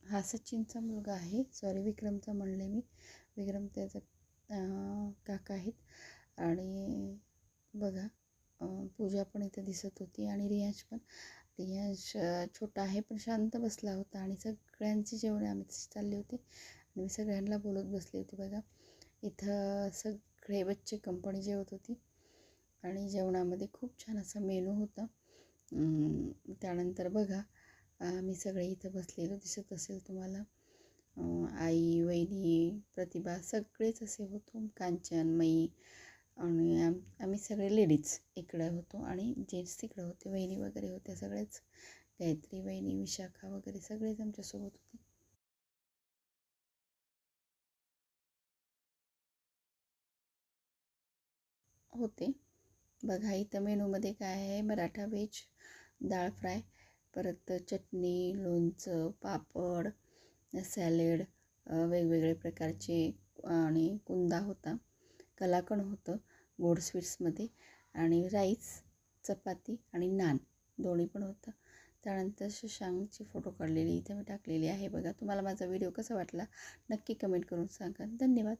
हा सचिनचा मुलगा आहे, सॉरी विक्रमचा म्हणले मी. विक्रम त्याचा काका आहेत. आणि बघा पूजा पण इथं दिसत होती आणि रियांश पण. रियांश छोटा आहे पण शांत बसला होता आणि सगळ्यांची जेवणे आम्ही चालले होते आणि मी सगळ्यांना बोलत बसले होते. बघा इथं सगळे बच्चे कंपनी जेवत होती आणि जेवणामध्ये खूप छान असा मेनू होता. त्यानंतर बघा मी सगळे इथं बसलेलो दिसत असेल तुम्हाला. आई, वहिनी, प्रतिभा सगळेच असे होतो. कांचन, मई आणि आम्ही सगळे लेडीज इकडं होतो आणि जेंट्स तिकडं होते. वहिनी वगैरे होत्या सगळेच. गायत्री वहिनी, विशाखा वगैरे सगळेच आमच्यासोबत होते. बघा इथं मेनूमध्ये काय आहे, मराठा व्हेज, डाळ फ्राय, परत चटणी, लोणचं, पापड, सॅलेड, वेगवेगळे प्रकारचे आणि कुंदा होता, कलाकंद होतं गोड स्वीट्समध्ये आणि राईस, चपाती आणि नान दोन्ही पण होतं. त्यानंतर शशांकची फोटो काढलेली इथे मी टाकलेली आहे. बघा तुम्हाला माझा व्हिडिओ कसा वाटला नक्की कमेंट करून सांगा. धन्यवाद.